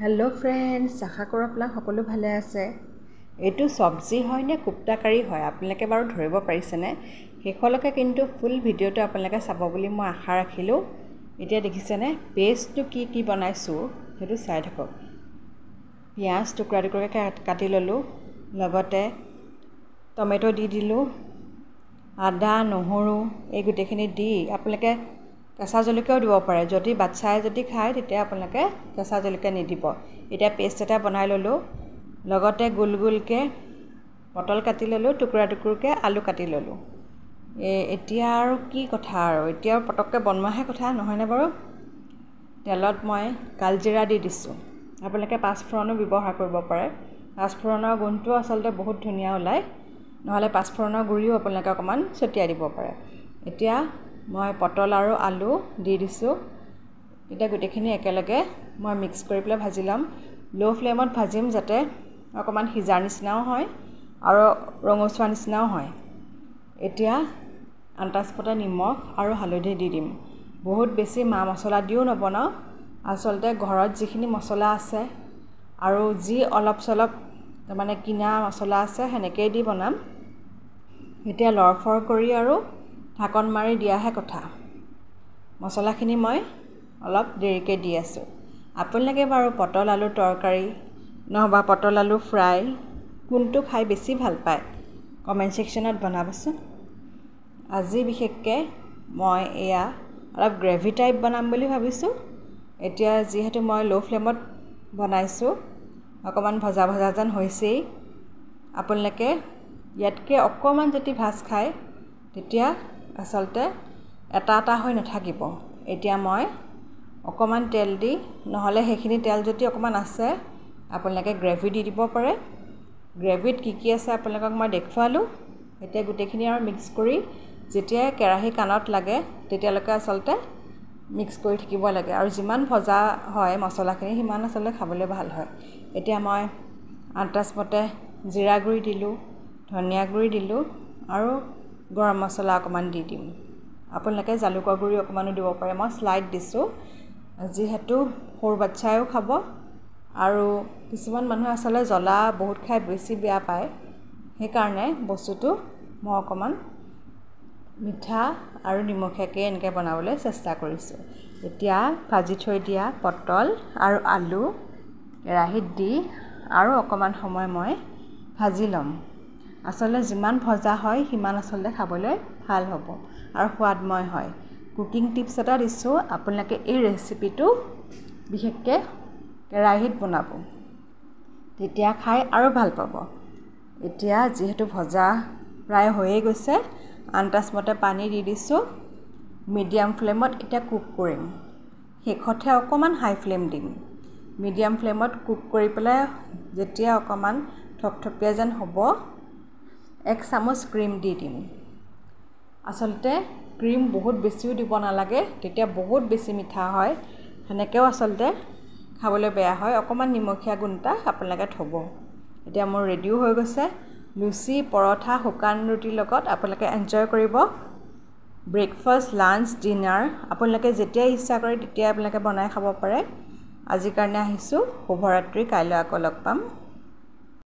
hello friends आशा करो আপোনাক সকলো ভালে আছে এটো সবজি হয় নে কুপ্তা কাৰি হয় আপোনালোকে বাৰু ধৰিব পাৰিছেনে হেখলকে কিন্তু ফুল ভিডিওটো আপোনালোকে চাব বুলি মই আশা ৰাখিলো এতিয়া দেখিছেনে পেষ্টটো কি বনাইছো হেতু চাই থাকক পিয়াজ টুকুৰা টুকুৰাকৈ কাটি ললো লগতে টমেটো দি দিলো আদা নহৰু এই গুটেখিনি দি আপোনালোকে কেঁচা জলকীয়াও দিব পাৰে যদি বাচ্চাই যদি খায় তেতিয়া আপোনালোকে কেঁচা জলকীয়া নিদিব এতিয়া পেষ্ট এটা বনাই ললো লগতে গুলগুলকে পটল কাটি ললো টুকুৰা টুকুৰকে আলু কাটি ললো এতিয়া আৰু কি কথা আৰু এতিয়া পটককে বনোৱাহে কথা নহয় না বাৰু তেলত মই কালজিৰা দি দিছো আপোনালোকে পাঁচফোৰণো ব্যৱহাৰ কৰিব পাৰে পাঁচফোৰণৰ গুণটো আচলতে বহুত ধুনীয়া ওলায় নহলে পাঁচফোৰণৰ গুৰিও আপোনালোকে অকমান ছটিয়াই দিব পাৰে এতিয়া মই পটল আৰু আলু দি দিছো এটা গুটেখিনি একেলগে মই মিক্স কৰি পেলাই ভাজি লম লো ফ্লেমত ভাজিম যাতে অকমান হিজাৰ নিচিনাও হয় আৰু ৰঙচুৱা নিচিনাও হয় এতিয়া আন্তাজপটা নিমখ আৰু হালধি দি দিম বহুত বেছি মা মছলা দিও নবনাও আচলতে ঘৰত যিখিনি মছলা আছে আৰু যি অলপ চলপ মানে কিনা মছলা আছে হেনেকৈ দি বনাম এতিয়া লৰফৰ কৰি আৰু ঢাকন মাৰি দিয়াহে কথা মছলাখিনি মই অলপ দেৰিকৈ দি আছো আপোনালোকে বাৰু পটল আলু তৰকাৰী নহবা পটল আলু ফ্ৰাই কোনটো খাই বেছি ভাল পায় কমেন্ট সেকশনত বনাবচোন আজি বিশেষকৈ মই এয়া অলপ গ্ৰেভি টাইপ বনাম বুলি ভাবিছো এতিয়া যেহেতু মই লো ফ্লেমত বনাইছো অকমান ভজা ভজা যেন হৈছেই আপোনালোকে ইয়াতকে অকমান যদি ভাজ খায় তেতিয়া আচলতে এটা হৈ নাথাকিব এতিয়া মই অকমান তেল দি নহলে হেখিনি তেল যদি অকমান আছে আপোনালোকে গ্ৰেভি দি দিব পাৰে গ্ৰেভিত কি আছে আপোনালোকক মই দেখুৱালো এতিয়া গুটেখিনি আৰু মিক্স কৰি যেতিয়া কেৰাহী কানত লাগে তেতিয়ালৈকে আচলতে মিক্স কৰি থাকিব লাগে আৰু যিমান ভজা হয় মছলাখিনি সিমান আচলতে খাবলৈ ভাল হয় এতিয়া মই আন্তাজমতে জিৰা গুৰি দিলো ধনিয়া গুৰি দিলো আৰু গৰম মছলা অকমান দি দিম আপোনালোকে জালুকৰ গুৰি অকমানো দিব পাৰে মই স্লাইড দিছো যিহেতু সৰু বাচ্চায়ো খাব আৰু কিছুমান মানুহ আসলে জ্বলা বহুত খাই বেছি বেয়া পায় সেই কাৰণে বস্তুটো মই অকমান মিঠা আৰু নিমখীয়াকৈ এনেকৈ বনাবলৈ চেষ্টা কৰিছো এতিয়া ভাজি থৈ দিয়া পটল আৰু আলু কেৰাহীত দি আৰু অকমান সময় মই ভাজি লম আসলে যিমান ভজা হয় সিমান আসলে খাবলৈ ভাল হ'ব আৰু সোৱাদময় হয় কুকিং টিপছ এটা দিছো আপোনালোকে এই ৰেচিপিটো বিশেষকৈ কেৰাহীত বনাব তেতিয়া খাই আৰু ভাল পাব এতিয়া যেহেতু ভজা প্ৰায় হৈয়ে গৈছে আন্তাজমতে পানী দি দিছো মিডিয়াম ফ্লেমত এটা কুক কৰিম হেখতে অকমান হাই ফ্লেম দিম মিডিয়াম ফ্লেমত কুক কৰি পেলাই যেতিয়া অকমান থপথপিয়া যেন হ'ব 1 চামুচ ক্ৰীম দি দিম আসলতে ক্ৰীম বহুত বেছিও দিব নালাগে তেতিয়া বহুত বেছি মিঠা হয় হেনেকেও আসলতে খাবলৈ বেয়া হয় অকমান নিমখীয়া গুণটা আপোনালোকে থব এতিয়া মোৰ ৰেডিও হৈ গৈছে লুচি পৰঠা শুকান ৰুটিৰ লগত আপোনালোকে এনজয় কৰিব ব্ৰেকফাষ্ট লাঞ্চ ডিনাৰ আপোনালোকে যেতিয়া ইচ্ছা কৰে তেতিয়া আপোনালোকে বনাই খাব পাৰে আজিৰ কাৰণে আহিছো শুভৰাত্ৰি কাইলৈ আকৌ লগ পাম